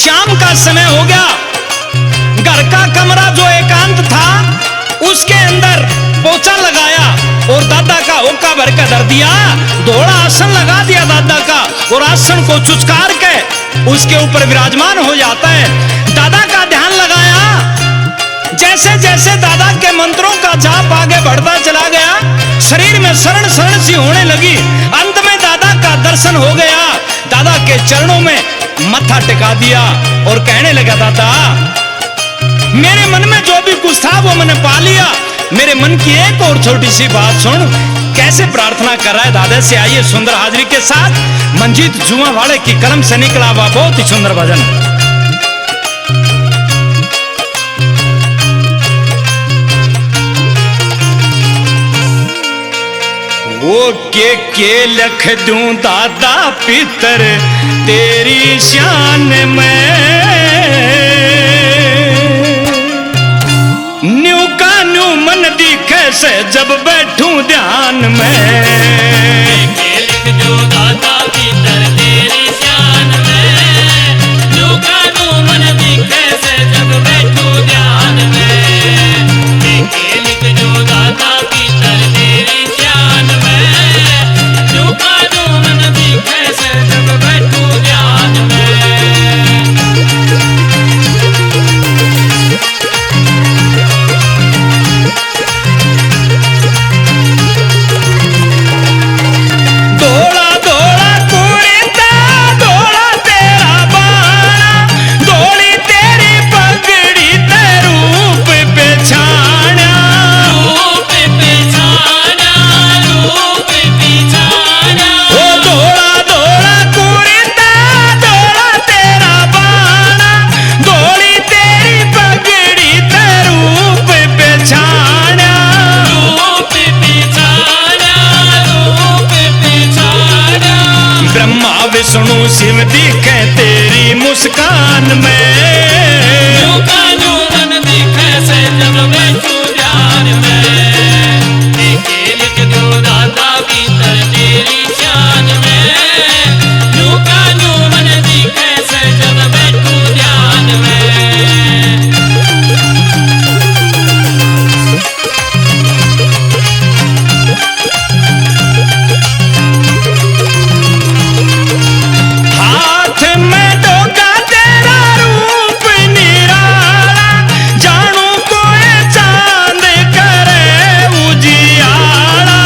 शाम का समय हो गया। घर का कमरा जो एकांत था उसके अंदर पोछा लगाया और दादा का ओका भर के धर दिया। धोड़ा आसन लगा दिया दादा का और आसन को चुचकार के उसके ऊपर विराजमान हो जाता है। दादा का ध्यान लगाया। जैसे जैसे दादा के मंत्रों का जाप आगे बढ़ता चला गया, शरीर में शरण शरण सी होने लगी। अंत में दादा का दर्शन हो गया। दादा के चरणों में मत्था टिका दिया और कहने लगा, दादा मेरे मन में जो भी कुछ था वो मैंने पा लिया। मेरे मन की एक और छोटी सी बात सुन। कैसे प्रार्थना कर रहा है दादा से, आइए सुंदर हाजिरी के साथ मंजीत जुआ वाले की कलम से निकला हुआ बहुत ही सुंदर भजन। वो के लख दूं दादा पितर तेरी शान में, न्यू कानू मन दिखे से जब बैठूं ध्यान में। के लिख दो दादा पितर तेरी शान में, न्यू कानू मन दिखे से जब बैठूं ध्यान में। के लिख दो दादा पितर तेरी शान में, न्यू कानू मन दिखे से जब बैठूं ध्यान में। दौड़ा दौड़ा कुड़ता दौड़ा तेरा बाणा, दौड़ी तेरी पगड़ी ते रूप पहचाना। रूप पहचाना, रूप पहचाना। ओ दौड़ा दौड़ा कुड़ता दौड़ा तेरा बाणा, दौड़ी तेरी पगड़ी ते रूप पहचाना। रूप पहचाना, रूप पहचाना। ब्रह्मा विष्णु शिव दिखे तेरी मुस्कान में। न्यू कानू मन दिखे से जब बैठूं ध्यान में। के लिख दो दादा पितर तेरी शान में, न्यू कानू मन दिखे से जब बैठूं ध्यान में। हाथ में डोका तेरा रूप निराला, जानू कोई चांद करे उजियाला।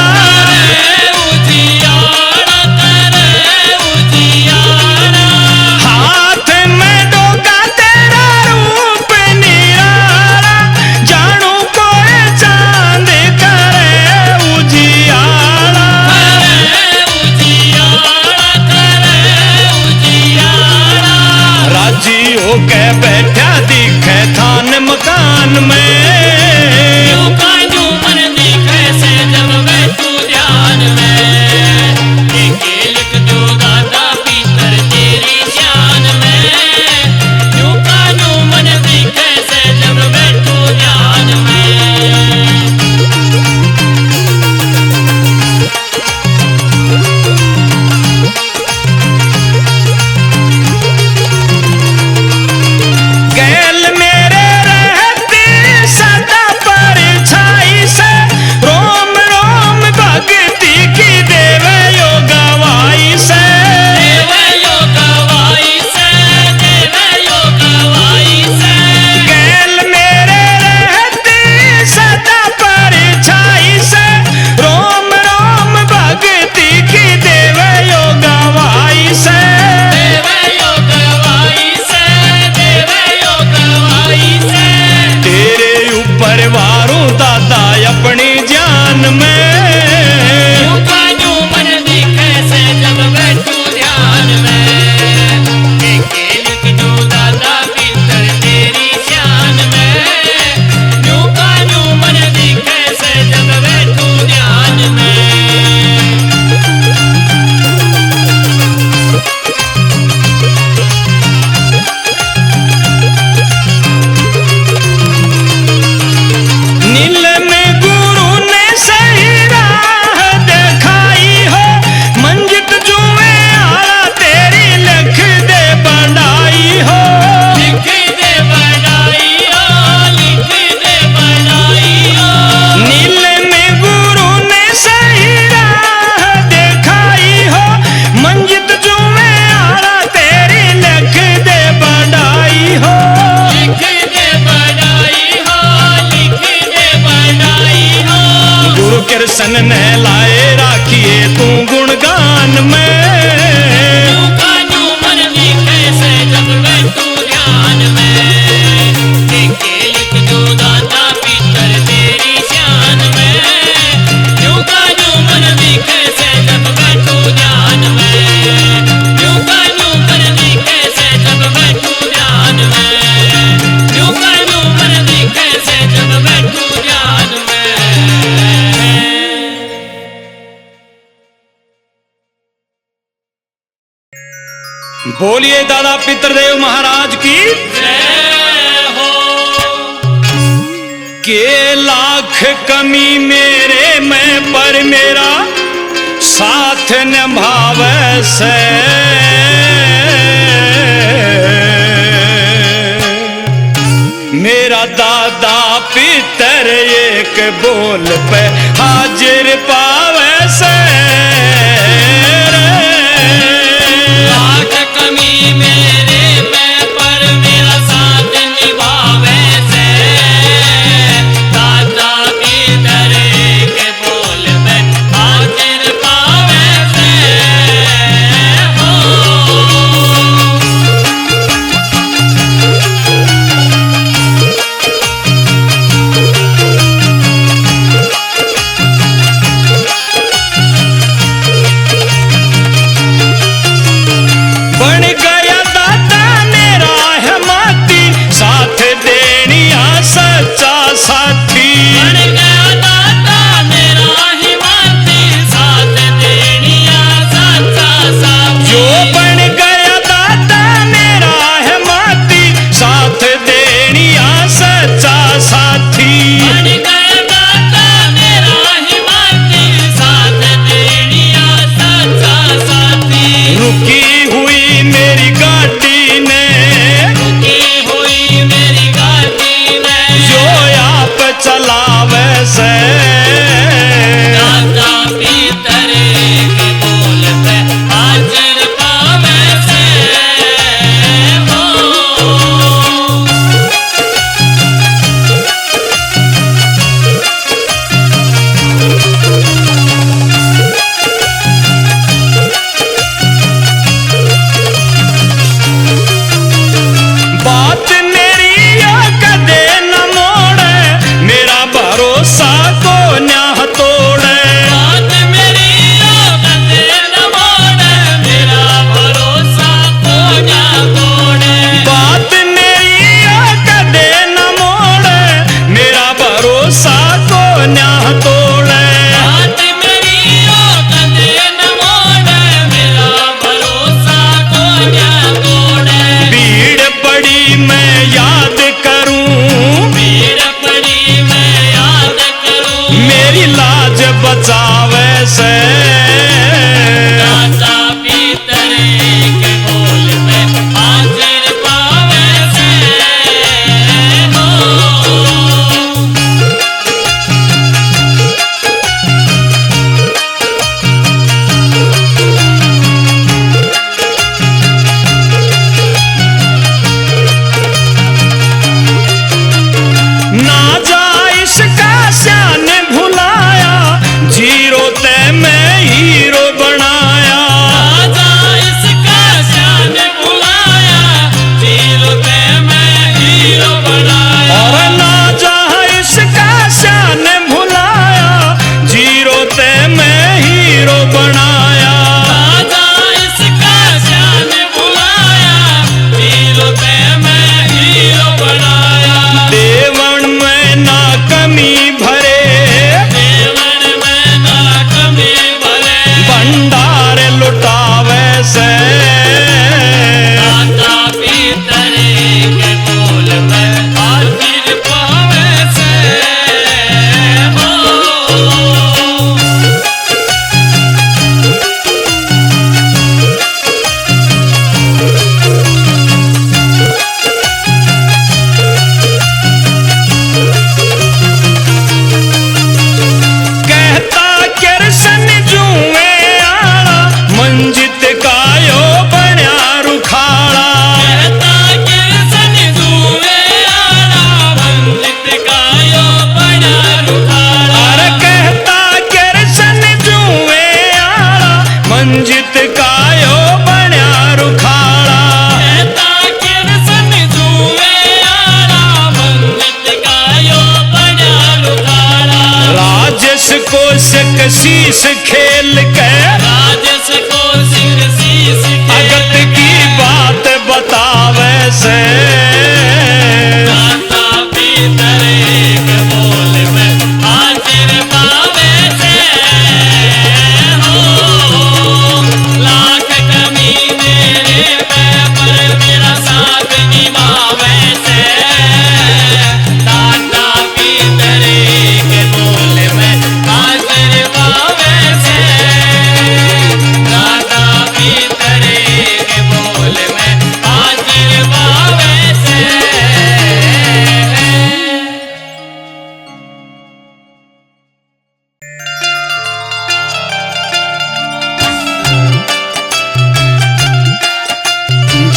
करे उजियारा, करे उजियारा। हाथ में डोका तेरा रूप निराला, जानू कोई चांद करे उजियाला। करे उजियारा, करे उजियारा। राजी होके बैठा दिखे थान मकान में। न्यू कानू मन दिखे से जब बैठूं ध्यान में। के लिख दो दादा पितर तेरी शान में, न्यू कानू मन दिखे से जब बैठूं ध्यान में। गैल मेरे रहते दिल नहलाए राखिए तू गुणगान में। यूं मन दिखे से जब बैठूं ध्यान में, देखे लिख जो दाता पितर तेरी शान में। यूं मन दिखे से जब बैठूं ध्यान में, यूं मन दिखे से जब बैठूं ध्यान में, यूं मन दिखे से जब बैठूं ध्यान में। बोलिए दादा पितृदेव महाराज की। जय हो। के लाख कमी मेरे में पर मेरा साथ निभावे से। मेरा दादा पितर एक बोल पे हाजिर पावे से। लाख कमी मेरे में पर मेरा साथ निभावे से। दादा पितर के बोल में हाजिर पावे से हो। शीस खेल के राजस को सिर शीस के अगत की बात बतावे से दाता भीतर एक बोल में हाजिर पावे से हो लाख कमी मेरे पे पर मेरा साथ निभावे से दाता भीतर एक बोल में हाजिर पावे से दाता भीतर एक बोल में हाजिर पावे से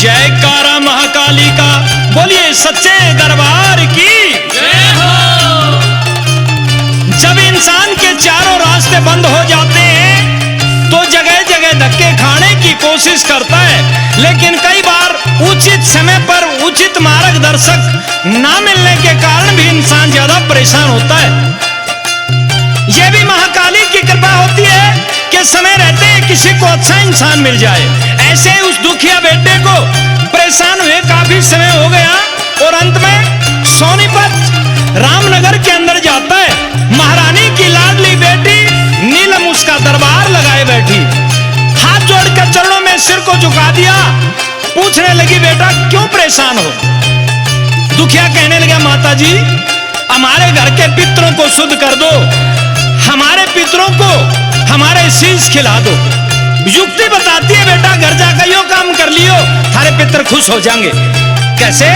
जयकारा महाकाली का बोलिए सच्चे दरबार की। जय हो जब इंसान के चारों रास्ते बंद हो जाते हैं तो जगह जगह धक्के खाने की कोशिश करता है, लेकिन कई बार उचित समय पर उचित मार्गदर्शक ना मिलने के कारण भी इंसान ज्यादा परेशान होता है। यह भी महाकाली की कृपा होती है कि समय रहते किसी को अच्छा इंसान मिल जाए। ऐसे ही उस दुखिया बेटे को परेशान हुए काफी समय हो गया और अंत में सोनीपत रामनगर के अंदर जाता है। महारानी की लाडली बेटी नीलम उसका दरबार लगाए बैठी, हाथ जोड़कर चरणों में सिर को झुका दिया, पूछने लगी बेटा क्यों परेशान हो। दुखिया कहने लगा माता जी हमारे घर के पितरों को शुद्ध कर दो, हमारे पितरों को हमारे शीश खिला दो। युक्ति बताती है बेटा घर जाकर यो काम कर लियो, थारे पितर खुश हो जाएंगे। कैसे?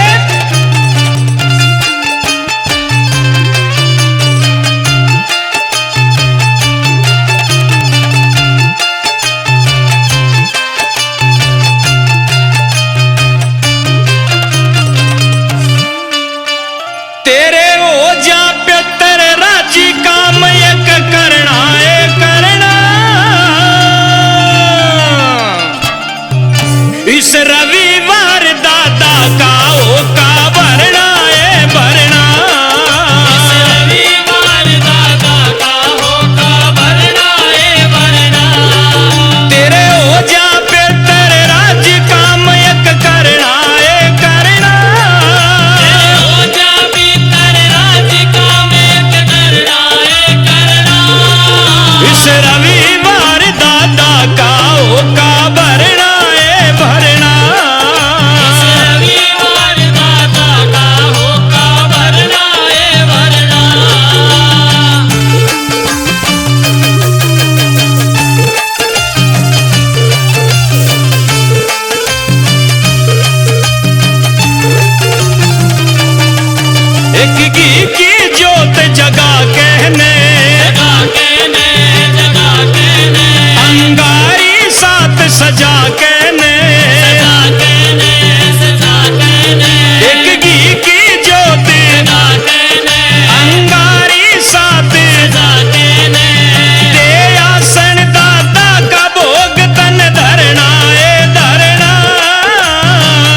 तेरे हो जा पितर राजी काम एक करना है करना, इस रविवार दादा का ओ का भरना है भरना। इस रविवार दादा का होका भरना है भरना। तेरे हो जा पितर राजी काम एक करना है करना, तेरे हो जा भीतर राज का मेक करना है करना। इस रविवार दादा का ओ का भरना है भरना। इस रविवार दादा का होका भरना है भरना। एक घी की ज्योत जगा कहने जगा कहने अंगारी साथ सजा कहने। सजा कहने एक घी की ज्योत जगा कहने अंगारी साथ सजा कहने। दे आसन दादा का भोग तन धरना है धरना।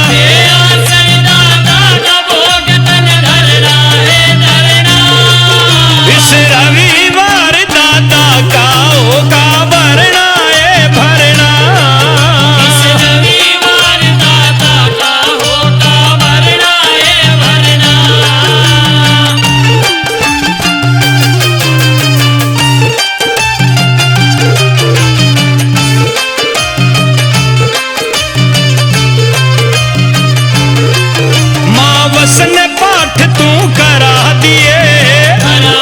हे आसन दादा का भोग तन धरना है धरना। इस रविवार दादा का ओ का भरना है भरना। इस रविवार दादा का होका भरना है भरना। माँ वसन पाठ तू करा दिए, करा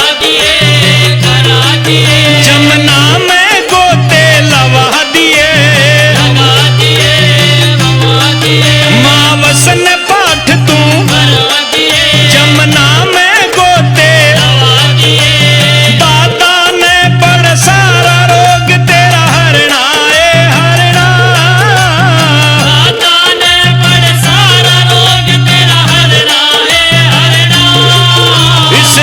दिए जमुना में गोते लवा दिए। लगा दिए माँ वसन पाठ तू करा दिए जमुना में गोते, लगा दिए। दादा ने बड़ सारा रोग तेरा हरना है हरना। दाता ने बड़ सारा रोग तेरा हरना है हरना। इस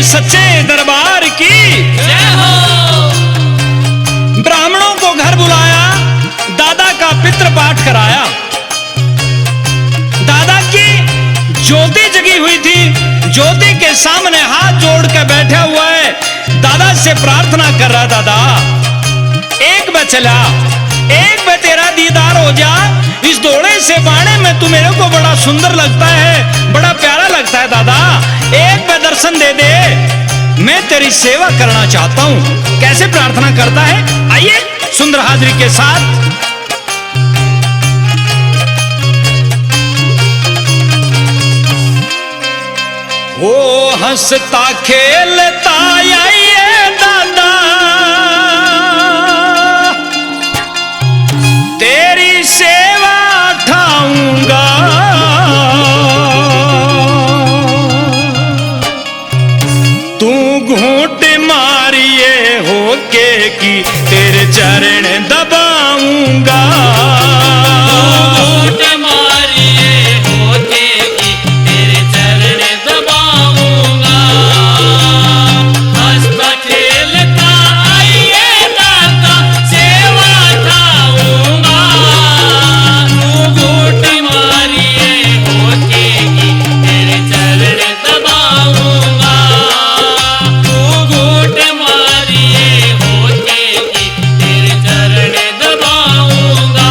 सच्चे दरबार की जय हो। ब्राह्मणों को घर बुलाया, दादा का पितृ पाठ कराया। दादा की ज्योति जगी हुई थी, ज्योति के सामने हाथ जोड़ के बैठा हुआ है, दादा से प्रार्थना कर रहा, दादा एक बार चला, एक बार तेरा दीदार हो जा, इस दौड़े से बाणे में तू मेरे को बड़ा सुंदर लगता है, बड़ा प्यारा लगता है दादा, एक बार दर्शन दे दे, मैं तेरी सेवा करना चाहता हूं। कैसे प्रार्थना करता है, आइए सुंदर हाजिरी के साथ। ओ हंसता खेलता आइए दादा, तेरी सेवा ठाऊंगा, तू घूंट मारिए होके की तेरे चरण दबाऊंगा, घूंट मारिए होके की तेरे चरण दबाऊंगा, हंसता खेलता आइए दाता सेवा ठाऊंगा, तू घूंट मारिए होके की तेरे चरण दबाऊंगा, तू घूंट मारिए होके की तेरे चरण दबाऊंगा।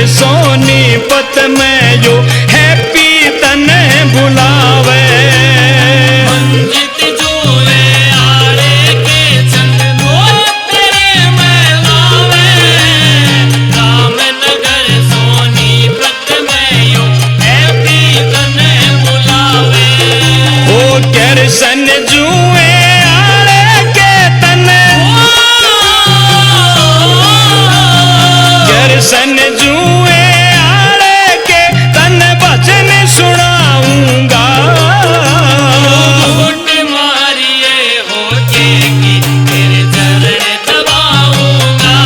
सोनीपत में यो हैप्पी तने बुलावे। मंजित जुए आड़े के चंद वो तेरे में लावे। रामनगर सोनीपत में यो हैप्पी तने बुलावे। ओ कैरसन जुए आड़े के तने, कैरसन जुए आड़े के तन भजन सुनाऊंगा। घूट मारिए होके की तेरे चरण दबाऊंगा।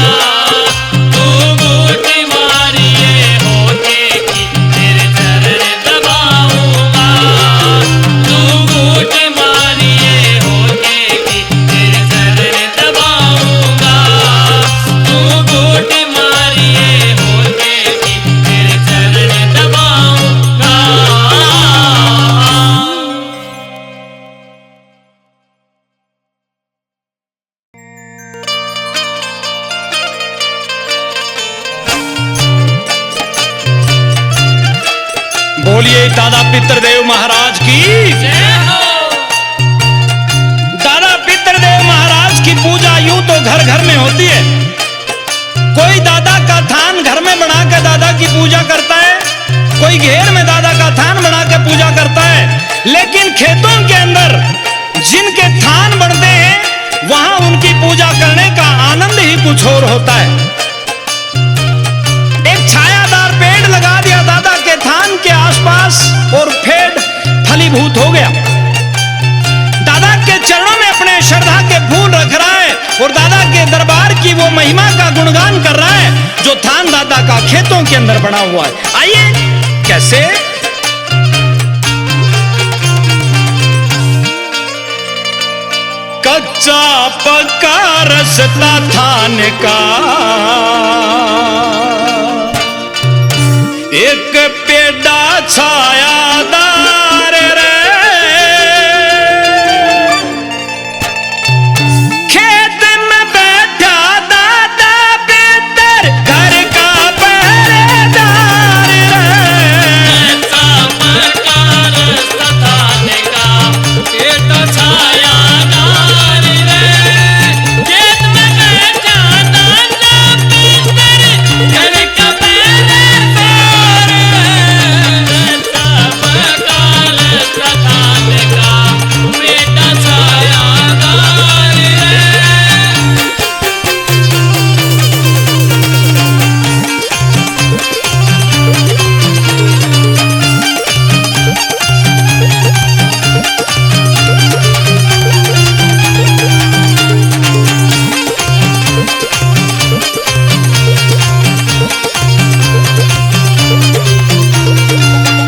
तू घूट मारिए होके की तेरे चरण दबाऊंगा। तू घूट मारिए होके की तेरे चरण दबाऊंगा। तू घूट मारिए होके की तेरे चरण दबाऊंगा। बोलिए दादा पितृदेव महाराज की। जय हो। दादा पितृदेव महाराज की पूजा यूं तो घर घर में होती है। कोई दादा का थान घर में बना के दादा की पूजा करता है, कोई घेर में दादा का थान बना के पूजा करता है। लेकिन खेतों के अंदर जिनके थान बनते हैं वहां उनकी पूजा करने का आनंद ही कुछ और होता है। एक छायादार पेड़ लगा दिया दादा के थान के आसपास और पेड़ फलीभूत हो गया। दादा के चरणों में अपने श्रद्धा के फूल रख रहा है और दादा के दरबार की वो महिमा का गुणगान कर रहा है जो थान दादा का खेतों के अंदर बना हुआ है। आइए कैसे। कच्चा पक्का रस्ता थान का, एक पेड़ा छायादार रे, खेत में बैठा दादा पितर घर का पहरेदार रे। चमत्कार स्थान का पेट छायादार रे। खेत में बैठा दादा पितर घर का पहरेदार रे। चमत्कार स्थान का पेट छायादार रे।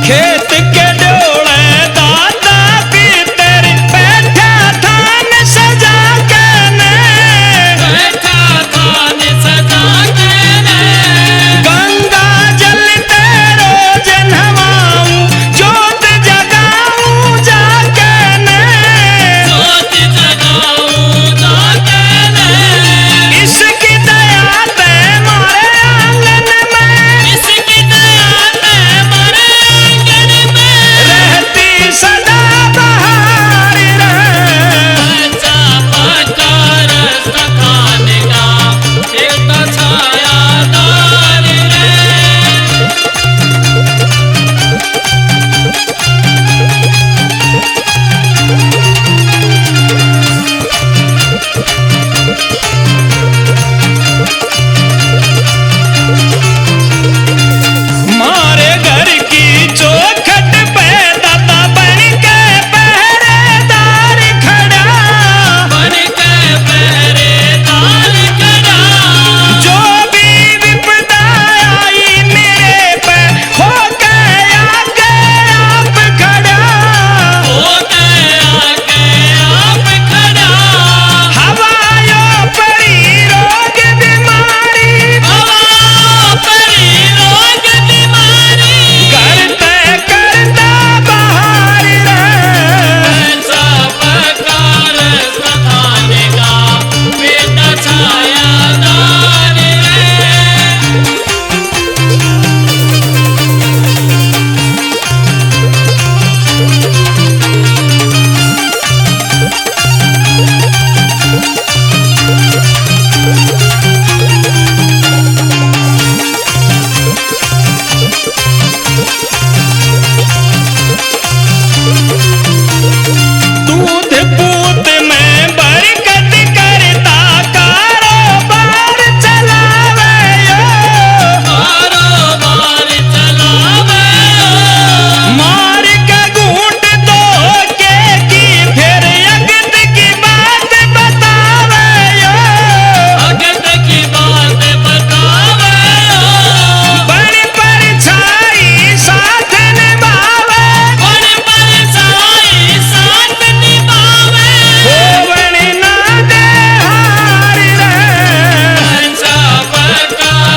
खेत के डोले दादा पितर बैठा थान सजा के ने, बैठा थान सजा के ने। गंगा जल ते रोज नहाऊं, जोत जगाऊं जाके ने, जोत जगाऊं जाके ने। इसकी दया ते मारे आंगन में, इसकी दया ते मारे आंगन में।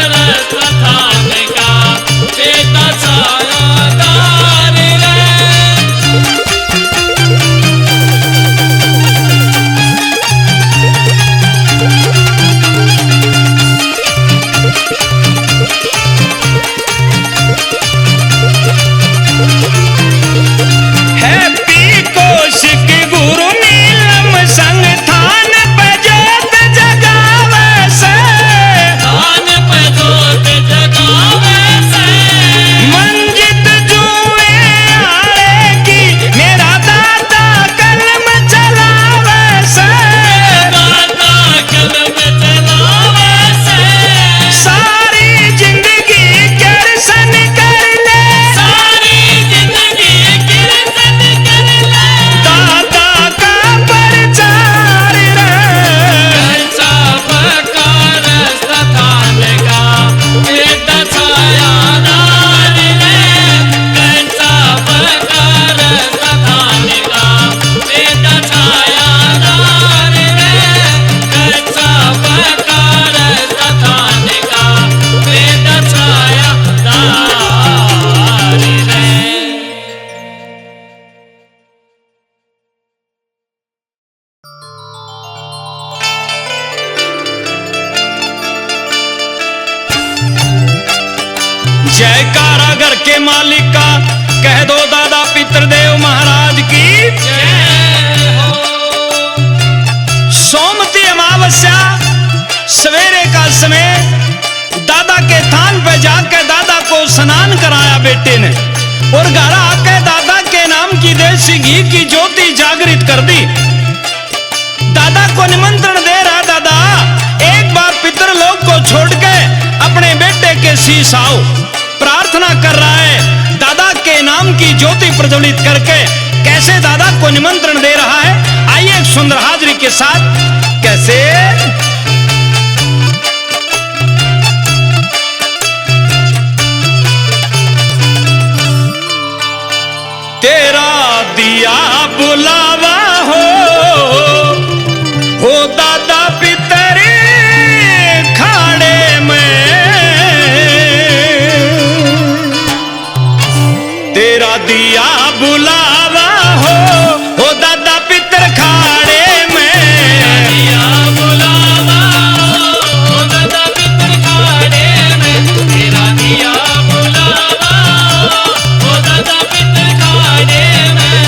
रस थान का बेटा छायादार रे। हैप्पी कौशिक गुरु नीलम संग थान पे जोत जगावे से, थान पे जोत जगावे से, मंजित जुए आए की मेरा दादा कलम चलावे से, दादा कलम चलावे से, सारी जिंदगी दर्शन कर ले, सारी जिंदगी कीर्तन कर ले। दादा का प्रचार रे। कैसा प्रकार स्थान का बेटा छायादार रे। कैसा प्रकार स्थान का बेटा छायादार रे। कैसा प्रकार स्थान का बेटा छायादार रे। जयकारा घर के मालिक का कह दो दादा पितृदेव महाराज की। जय हो। सोमती अमावस्या सवेरे का समय दादा के थान पे जाकर दादा को स्नान कराया बेटे ने, और घर आके दादा के नाम की देसी घी की ज्योति जागृत कर दी। दादा को निमंत्रण दे रहा, दादा एक बार पितृलोक को छोड़ के अपने बेटे के शीश आओ। प्रार्थना कर रहा है, दादा के नाम की ज्योति प्रज्वलित करके कैसे दादा को निमंत्रण दे रहा है। आइए एक सुंदर हाजरी के साथ कैसे। तेरा दिया बुलावा हो दादा पितर खाड़े में, तेरा दिया बुलावा हो दादा पितर खाड़े में। दिया बुलावा हो दादा पितर खाड़े में। तेरा दिया बुलावा हो दादा पितर खाड़े में।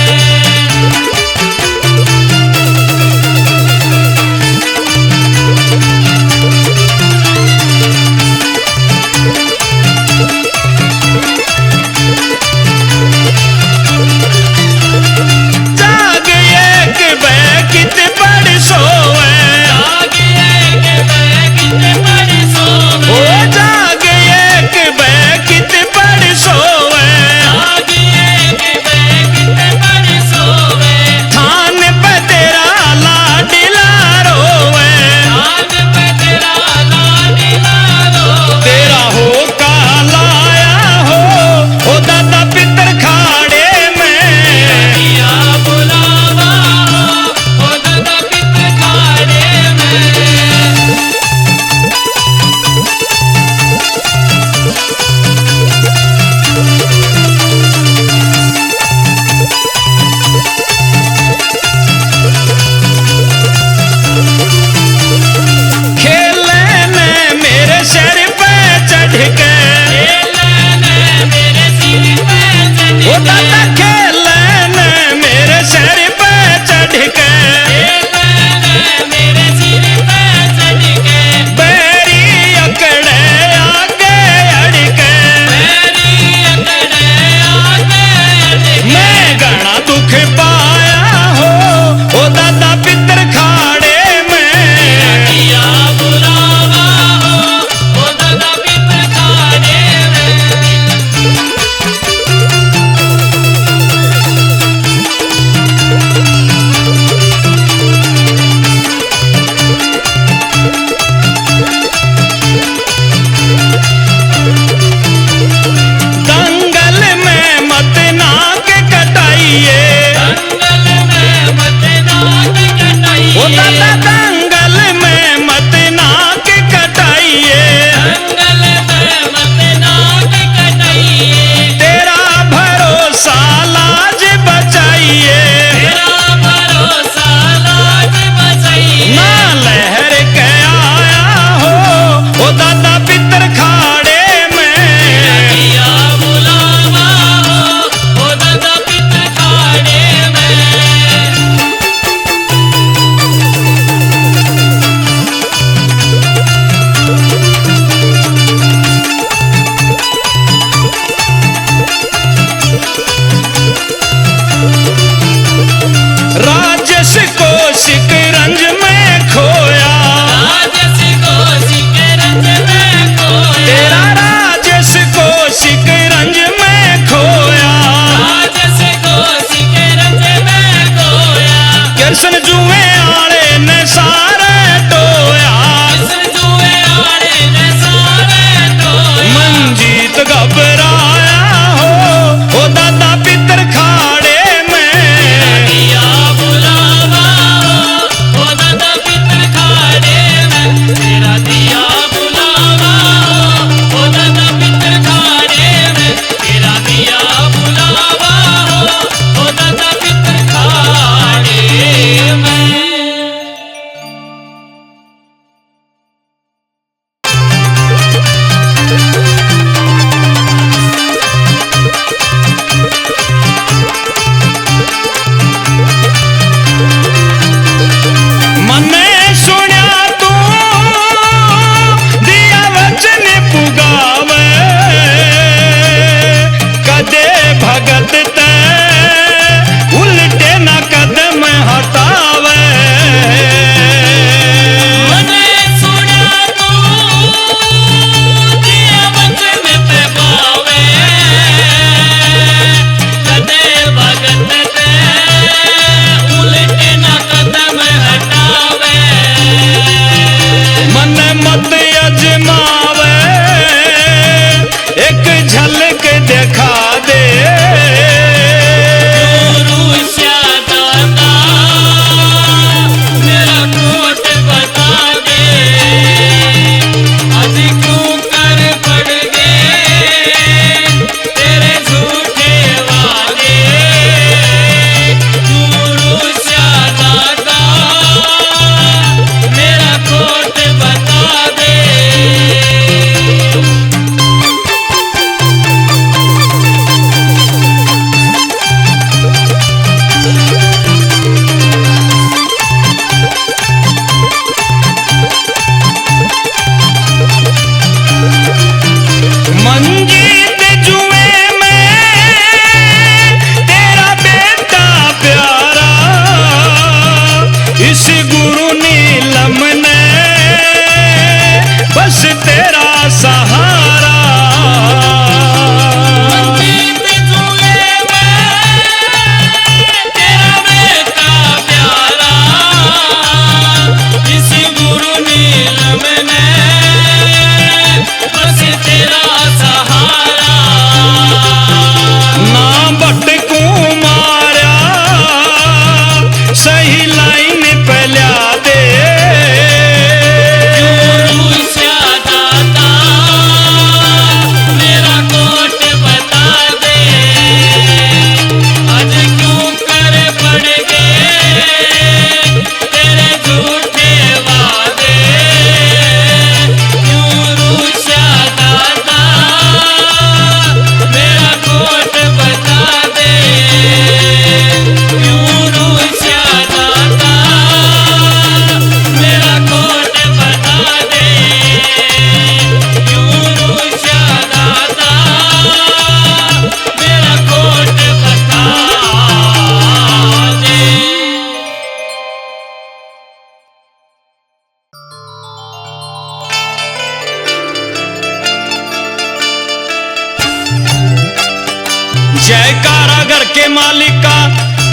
जयकारा घर के मालिक का,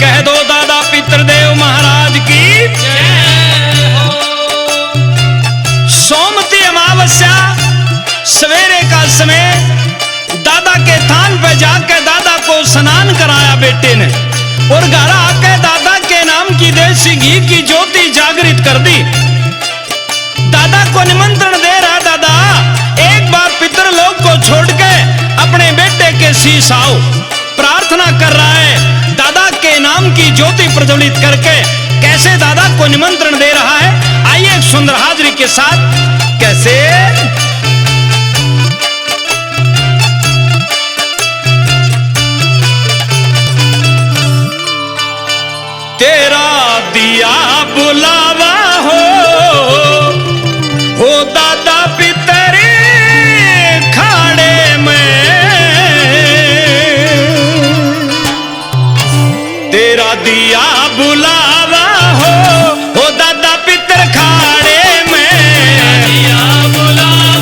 कह दो दादा पितृदेव महाराज की। जय हो। सोमती अमावस्या सवेरे का समय, दादा के थान पे जाकर दादा को स्नान कराया बेटे ने, और घर आके दादा के नाम की देसी घी की ज्योति जागृत कर दी। दादा को निमंत्रण दे रहा, दादा एक बार पितृलोक को छोड़ के अपने बेटे के शीश आओ, प्रार्थना कर रहा है दादा के नाम की ज्योति प्रज्वलित करके। कैसे दादा को निमंत्रण दे रहा है, आइए एक सुंदर हाजरी के साथ। कैसे तेरा दिया बुलावा हो दादा पितरे खाड़े में, तेरा दिया बुलावा हो दादा पितर खाड़े में, दिया बुलावा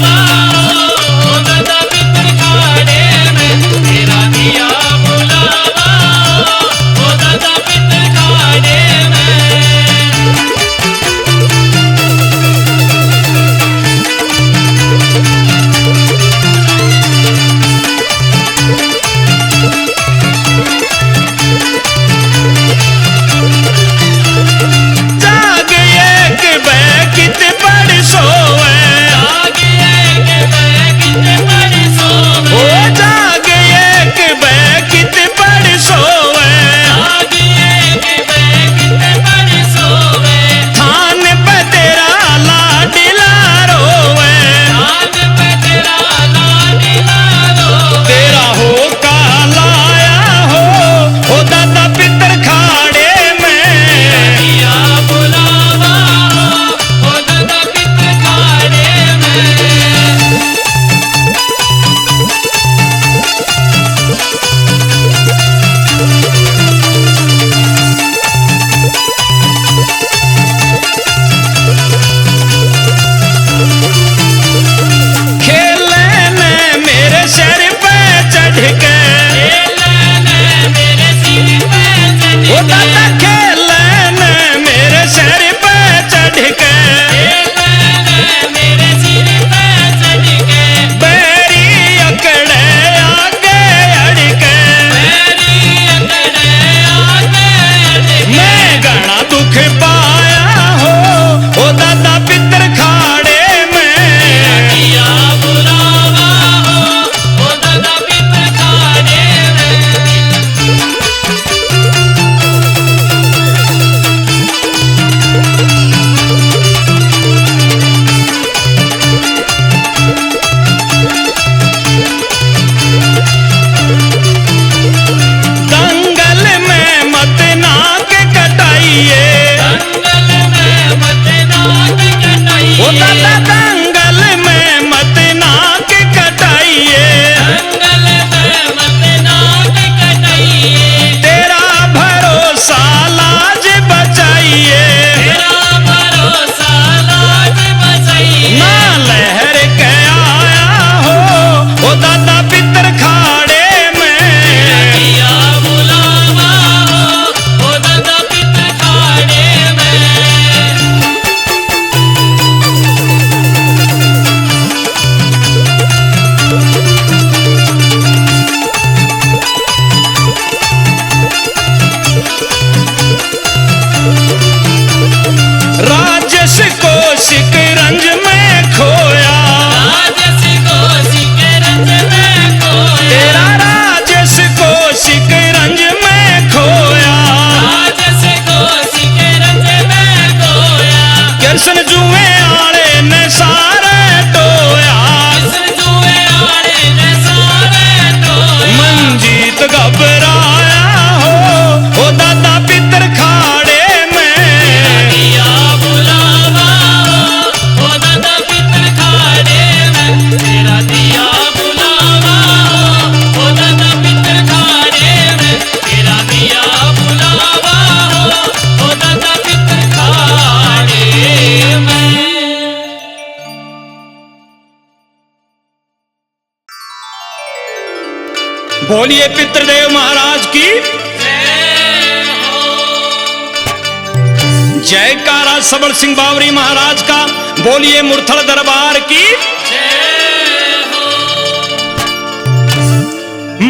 बोलिए पितृदेव महाराज की जयकारा। सबल सिंह बावरी महाराज का बोलिए मुरथल दरबार की।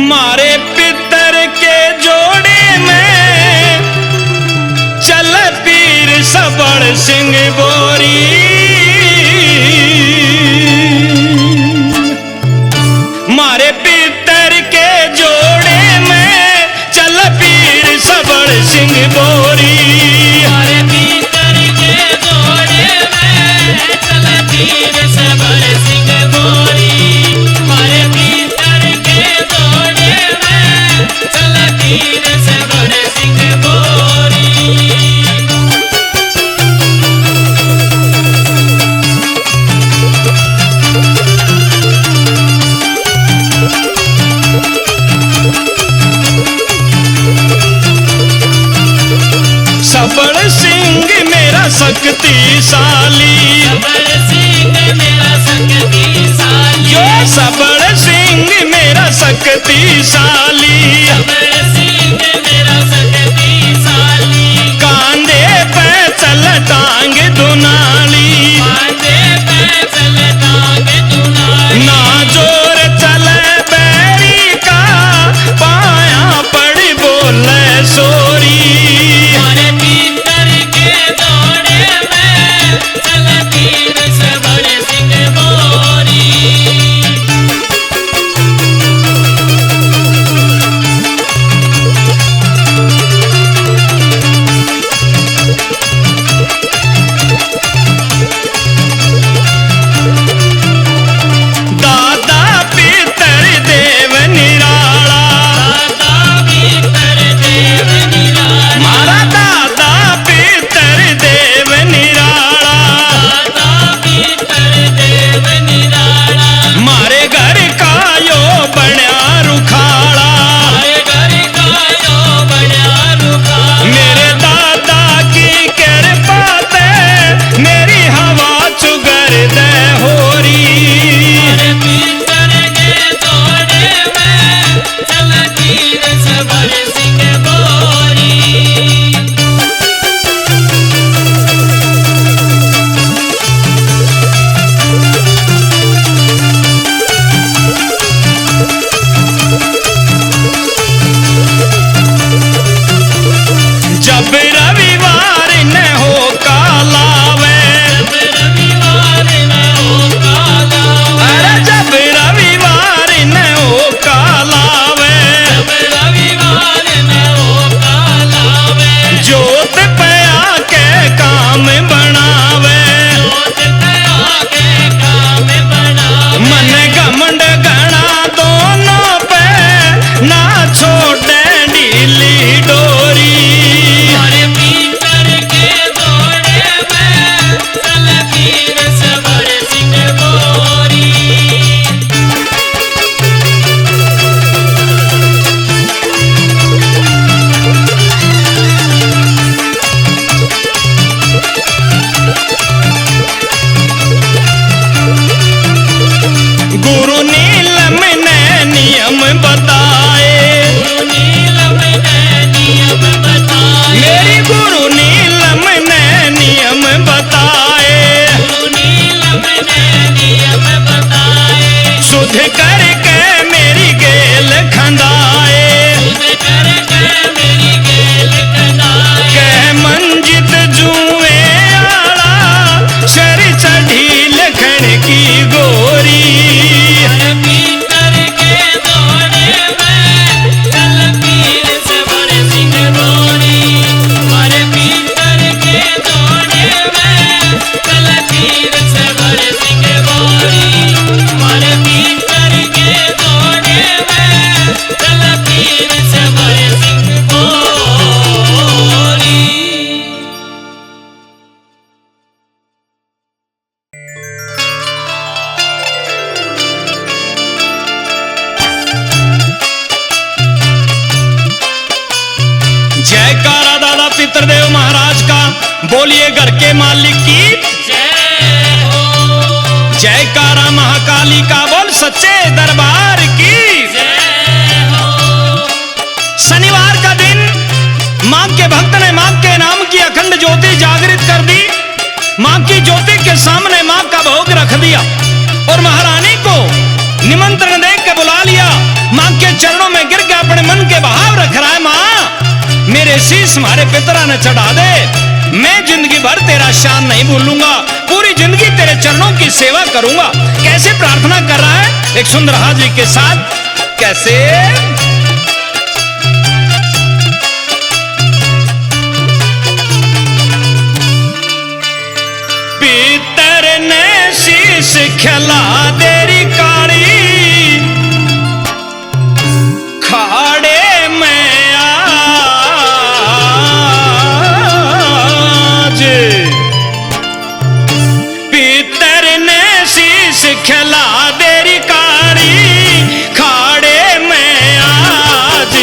मारे पितर के जोड़े में चल पीर सबल सिंह बोरी। मारे पितर के जोड़े में चल पीर सबल सिंह बोरी। मारे पितर के जोड़े में चल पीर सबल सिंह बोरी। मारे पितर के जोड़े में चल पीर सबल सिंह बोरी। सबल सिंह मेरा शक्तिशाली। सबल सिंह मेरा शक्तिशाली। जो सबल सिंह मेरा शक्तिशाली। सबल सिंह मेरा शक्तिशाली। कांधे पे चल टांग दुनाली। कांधे पे चल टांग दुनाली। ना जोर चले बैरी का पाया पड़ी बोले सोरी। मारे पितर के जोड़े में चल पीर सबल सिंह बोरी। दादा पितर देव निराला। दादा पितर देव निराला। मारा दादा पितर देव निराला। दादा पितर देव निराला। मारे घर का यो बण्या रुखाड़ा। मारे घर का यो बड़ा रुखा। मेरे दादा की कृपा ते मेरी हवा चुगर दे होरी। मारे पितर के जोड़े में चल पीर सबल सिंह बोरी। जब रविवार न हो कालावे। जब रविवार न हो काला। अरे जब रविवार न हो कालावे। जब रविवार न हो कालावे। जोत पे आके काम बनावे। जोत पे आके काम बनावे। मन घमंड गणा दोनों पे ना छोड़े ढीली डोरी। मारे पितर के जोड़े में चल पीर सबल सिंह बोरी। गुरु नीलम ने नियम बताए। गुरु नीलम ने नियम बताए। मेरी गुरु नीलम ने नियम बताए। गुरु नीलम ने नियम बताए। शुद्ध करके मेरी गेल खंदाए। शुद्ध करके मेरी गेल कनाए। कह मंजित जुए आड़ा शर चढ़ी लखन की गोरी। मारे पितर के जोड़े में चल पीर सबल सिंह बोरी। मारे पितर के जोड़े में चल पीर सबल सिंह बोरी। मारे पितर के जोड़े में चल पीर सबल सिंह बोरी। जयकारा दादा पितृदेव महाराज का बोलिए घर के मालिक की। जय हो। जयकारा महाकाली का बोल सच्चे दरबार की। जय हो। की ज्योति के सामने मां का भोग रख दिया और महारानी को निमंत्रण दे के बुला लिया। मां के चरणों में गिर के अपने मन के भाव रख रहा है, मां मेरे शीश हमारे पितरा ने चढ़ा दे, मैं जिंदगी भर तेरा शान नहीं भूलूंगा, पूरी जिंदगी तेरे चरणों की सेवा करूंगा। कैसे प्रार्थना कर रहा है एक सुंदर हाजिरी के साथ, कैसे? पितर ने शीश खिला देरी काली, खाड़े में आज पितर ने शीश खिला देरी काली, खाड़े में आज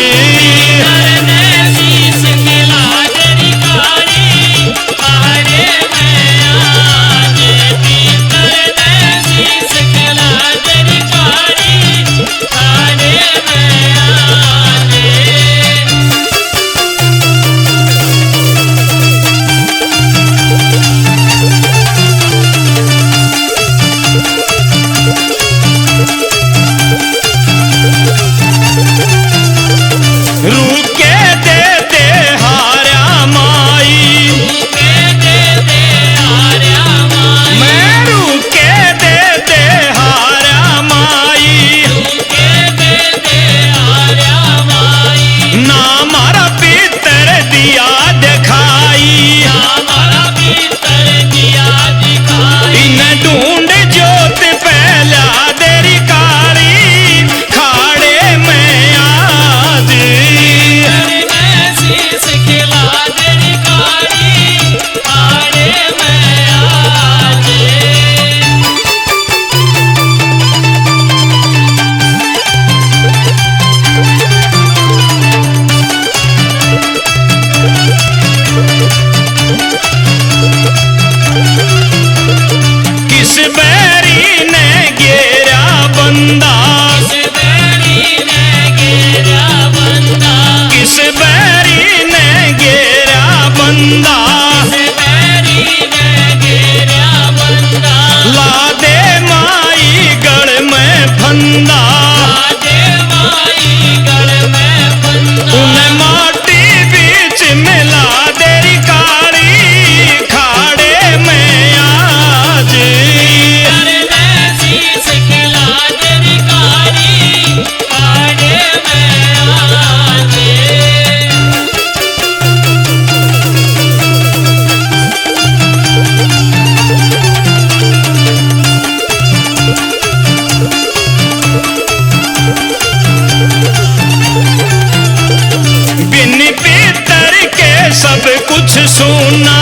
सुना,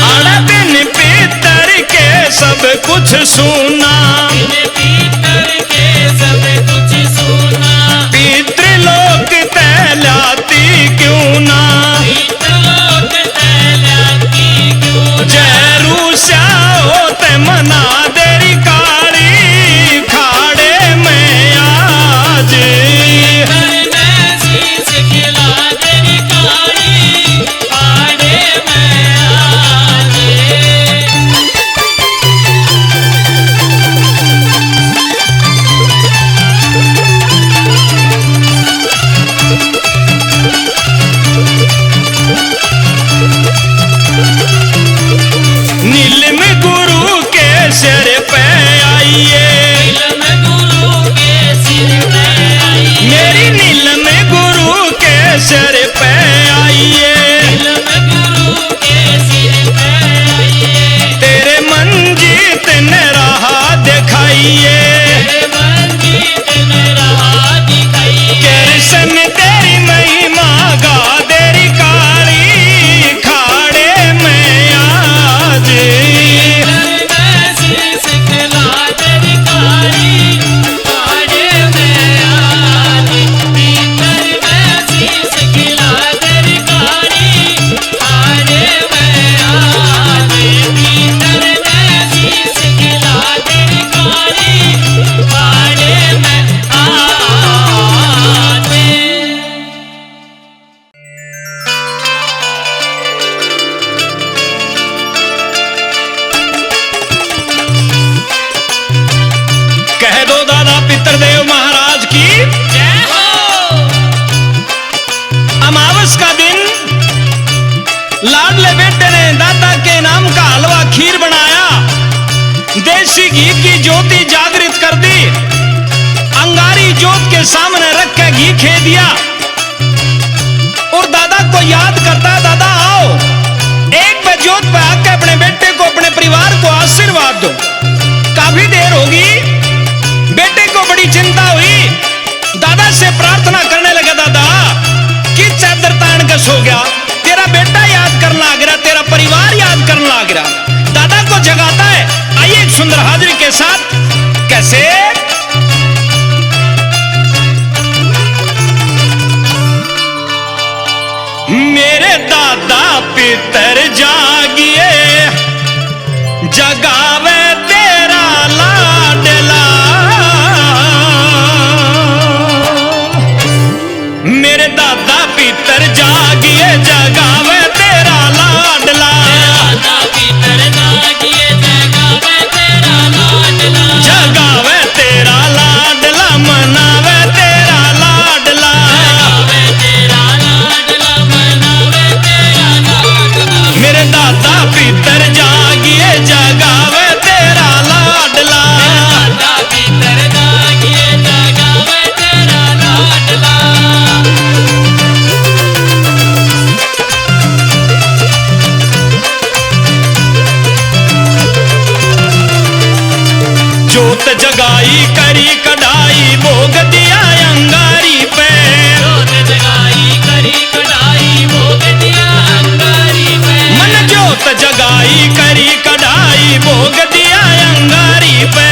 अरे बिन पितर के सब कुछ सुना, पितृलोक तैलाती क्यों ना, जरू श्याओत मना देरी काली, खाड़े में आज की ज्योति जागृत कर दी, अंगारी जोत के सामने रख के घी खे दिया और दादा को याद करता, दादा आओ एक बार जोत पे आके अपने बेटे को, अपने परिवार को आशीर्वाद दो। काफी देर होगी, बेटे को बड़ी चिंता हुई, दादा से प्रार्थना करने लगा, दादा कि चादर तान के सो गया, तेरा बेटा याद करने लग रहा, तेरा परिवार याद करने लग रहा। दादा को जगाता है। आइए एक सुंदर हाजिरी के साथ, कैसे मेरे दादा पितर जागिए, जगावे तेरा लाडला, मेरे दादा पितर जागिए, जगावे तेरा लाडला, दादा पितर जागिए, जगावे तेरा लाडला, जगावे तेरा लाडला, मनावे तेरा लाडला, जगावे तेरा लाडला, मनावे तेरा लाडला, मेरे दादा पितर जागिए, जगावे तेरा लाडला। दादा पितर जागिए, जगावे तेरा लाडला। जोत जगाई करी कढ़ाई, भोग दिया अंगारी पे, जोत जगाई करी कढ़ाई, भोग दिया अंगारी पे, मन जोत जगाई करी कढ़ाई, भोग दिया अंगारी पे,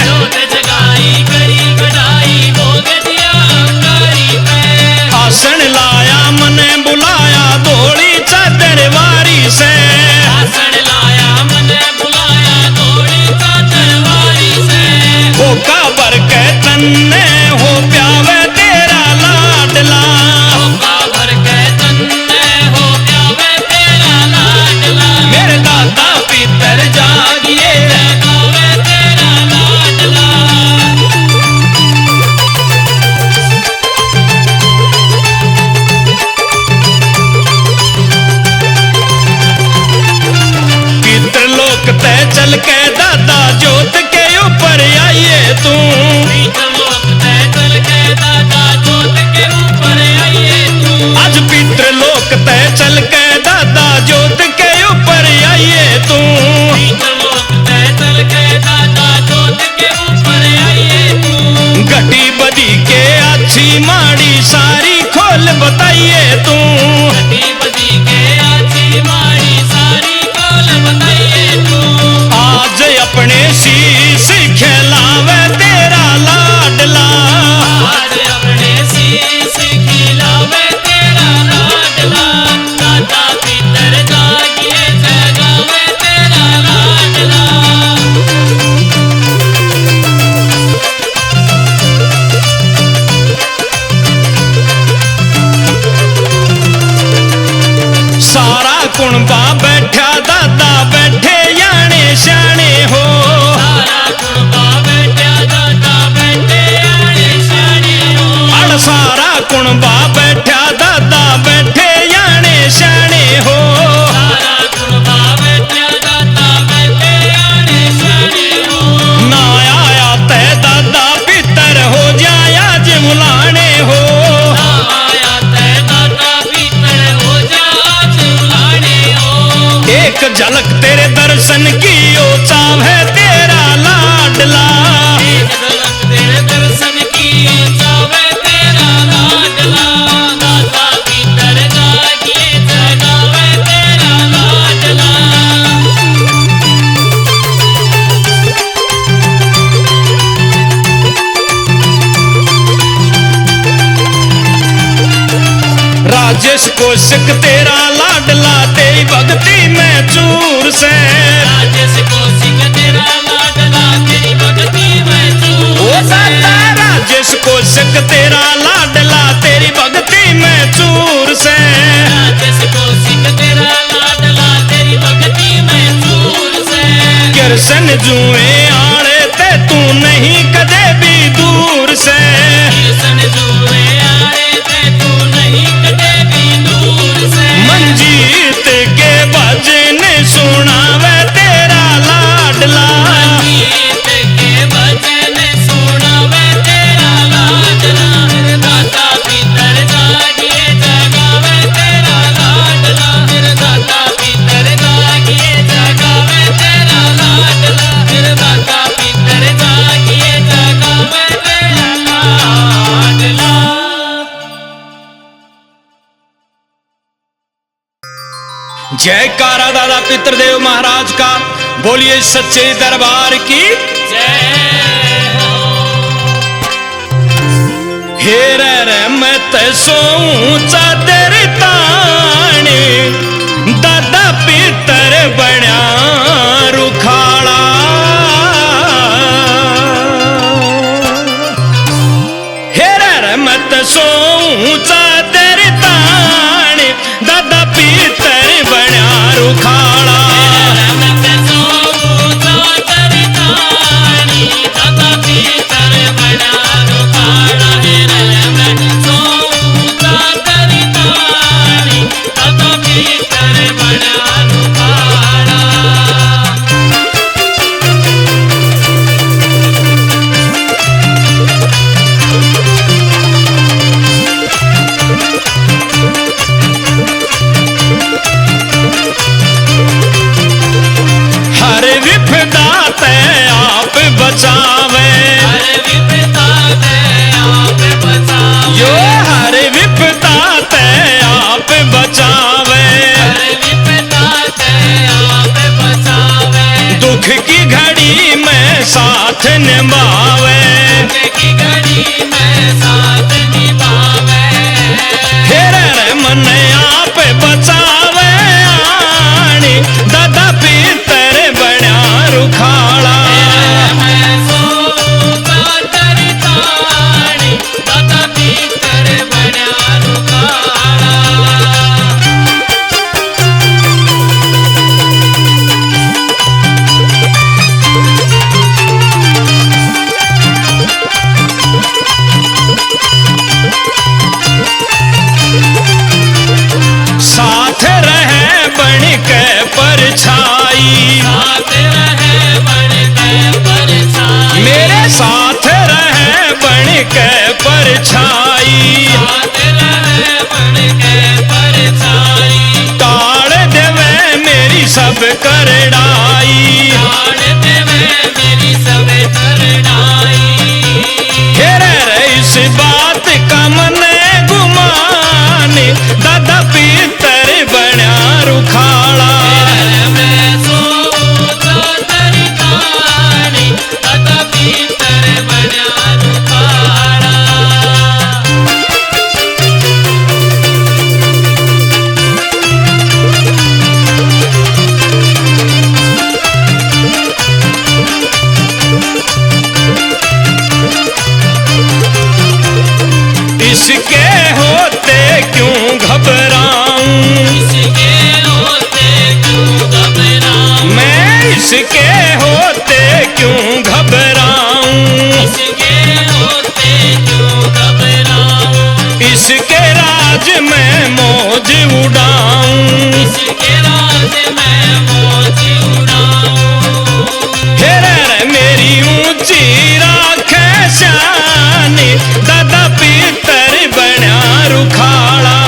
जोत जगाई करी कढ़ाई, भोग दिया अंगारी पे, आसन लाया मने बुलाया, धोली चादर वारी से, आसन लाया मन बुलाया, थोड़ी चादर वारी से, होका भर के तन्ने हो प्यावे तेरा लाडला, होका भर के तन्ने हो प्यावे तेरा लाडला, मेरे दादा पितर जागिए, जगावे तेरा लाडला। पितृलोक ते चल के दादा जोत के ऊपर आइए तू, पितरलोक ते चल के दादा जोत के ऊपर आइए तू, आज पितृलोक ते चल के दादा जोत के ऊपर आइए तू, पितरलोक ते चल के दादा जोत के ऊपर आइए तू, घटी बदी के अच्छी माड़ी सारी खोल बताइए तू, घटी बदी के आछी माड़ी सारी खोल बताइए तू, आज अपने शीश खिलावे तेरा लाडला, आज अपने शीश खिलावे तेरा लाडला, दादा पितर जागिए, जगावे तेरा लाडला। सारा कुणबा बैठा दादा बैठे याने श्याणे हो, सारा कुणबा बैठा दादा बैठे आने शाने हो, अड़ सारा कुणबा बैठा दादा बैठे याने श्याणे हो, सारा कुणबा बैठा दादा बैठे आने शाने हो, ना आया ते दादा पितर हो जाया जिमुलाने हो, ना आया ते दादा पितर हो जा आज बुलाने हो, एक झलक तेरे दर्शन की ओ चाहे तेरा लाडला, एक झलक तेरे दर्शन की चावे तेरा लाडला, दादा पितर जागिए, जगावे तेरा लाडला। राजेश कोशक तेरा लाडला, तेरी भक्ति में चूर से, राजेश कौशिक तेरा लाडला, तेरी भक्ति में चूर ओ से, दादा राजेश कोशक तेरा लाडला, तेरी भक्ति में चूर से, राजेश कौशिक तेरा लाडला, तेरी भक्ति में चूर से, कृष्ण जुए आड़े ते तू नहीं कदे भी दूर से, कृष्ण जुए आए थे तू नहीं कदे भी दूर से, मंजीत के भजन सुनावे तेरा लाडला, मंजीत जयकारा दादा पितृदेव महाराज का, बोलिए सच्चे दरबार की जय हो। हेर मत सोऊं चादर ताने, दादा पितर बण्या रुखाड़ा। हेर मत सोऊं चादर ताने, दादा पितर बण्या रुखाड़ा। बचावे यो हर विपदा ते आप बचावे, दुख की घड़ी में साथ निभावे, हेर मन आप बचावे आनी, दादा पितर बण्या रुखाड़ा। साथ रहे बन के परछाई, मेरे साथ रहे बन के परछाई, ताड़ देवे मेरी सब करड़ाई, हेर इस बात का मन गुमाने, दादा पितर बण्या रुखाड़ा। इसके होते क्यों घबराऊं, मैं इसके होते क्यों घबराऊं, इसके राज में मौज उड़ाऊं, हेर मेरी ऊंची राखे शानी, दादा पितर बण्या रुखाड़ा।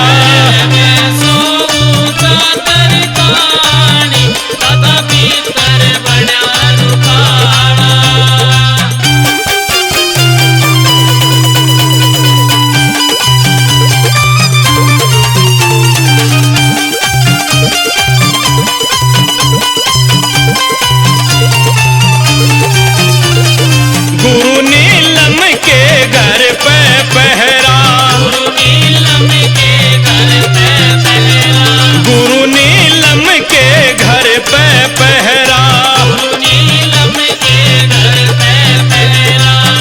गुरु नीलम के घर पे पहरा, गुरु नीलम के घर पे पहरा,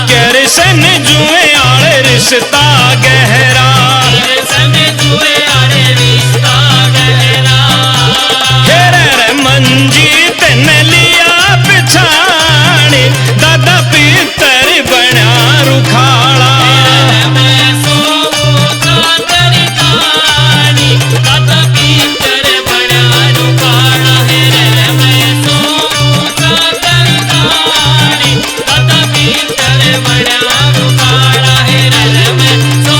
कैरसन जुए आड़े रिश्ता गहरा, हेर मंजीत ने लिया पिछाड़ी, दादा पितर बण्या रुखाड़ा। बड़ा रुखाड़ा है रल में सो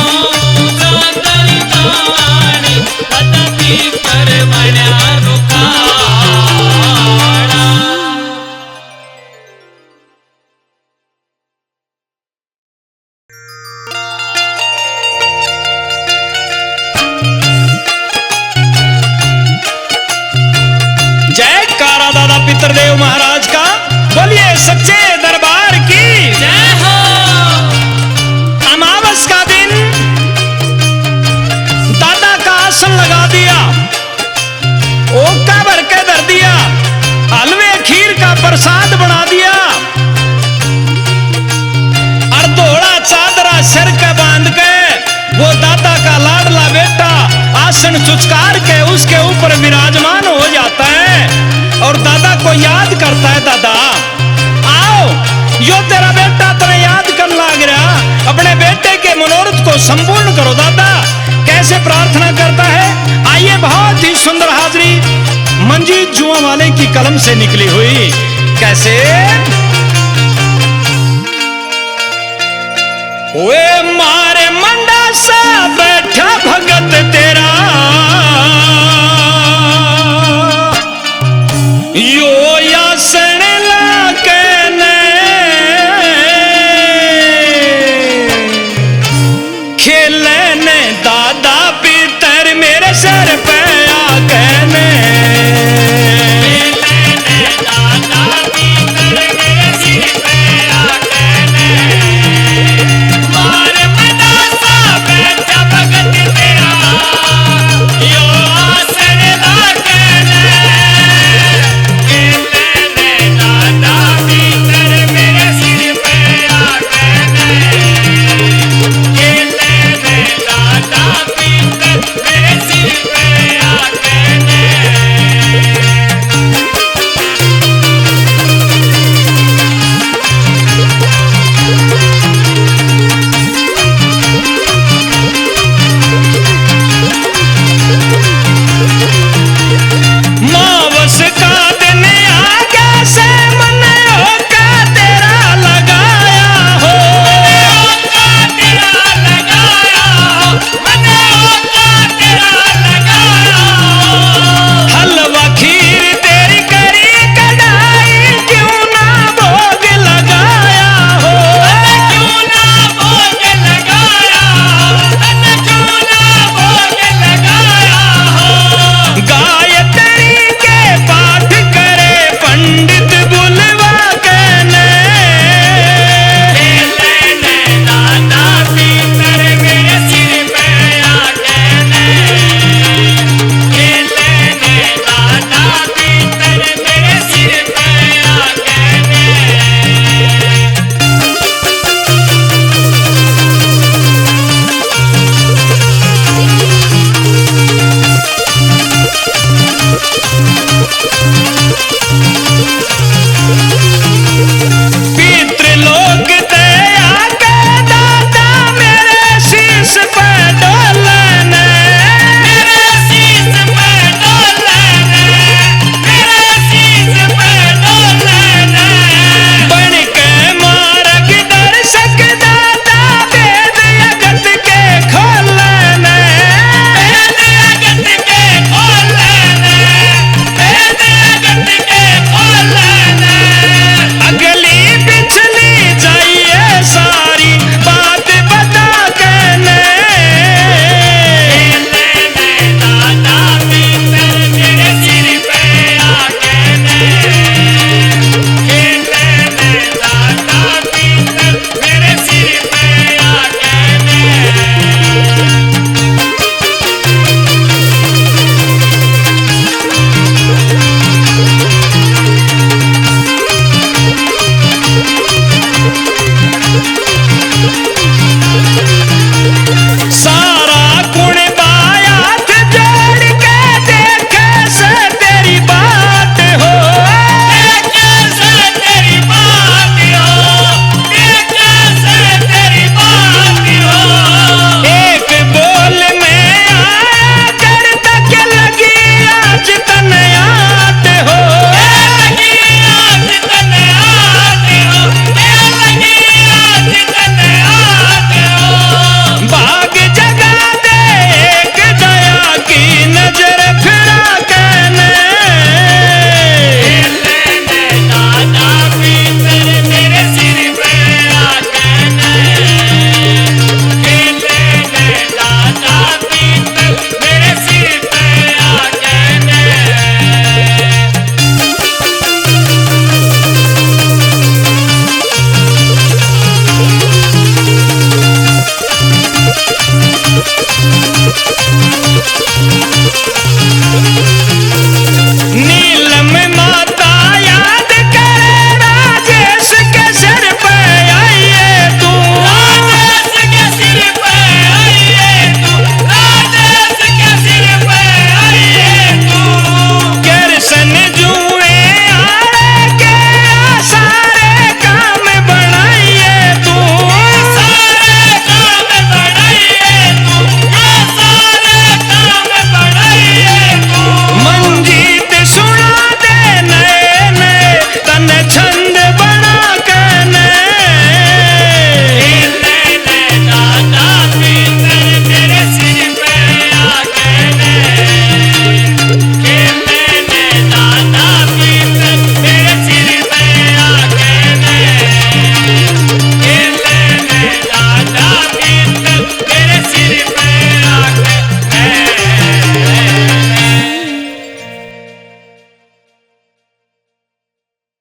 रुद्रदेव महाराज का। बोलिए सच्चे दरबार की जय हो। अमावस का दिन दादा का आसन लगा दिया, ओका भर के धर दिया, हलवे खीर का प्रसाद बना दिया और धोड़ा चादरा सिर के बांध के वो दादा का लाडला बेटा आसन चुचकार के उसके ऊपर विराजमान हो जाता है और दादा को याद करता है। दादा आओ, यो तेरा बेटा तेरे याद कर लाग रहा, अपने बेटे के मनोरथ को संपूर्ण करो। दादा कैसे प्रार्थना करता है, आइए। बहुत ही सुंदर हाजरी मंजीत जुआ वाले की कलम से निकली हुई। कैसे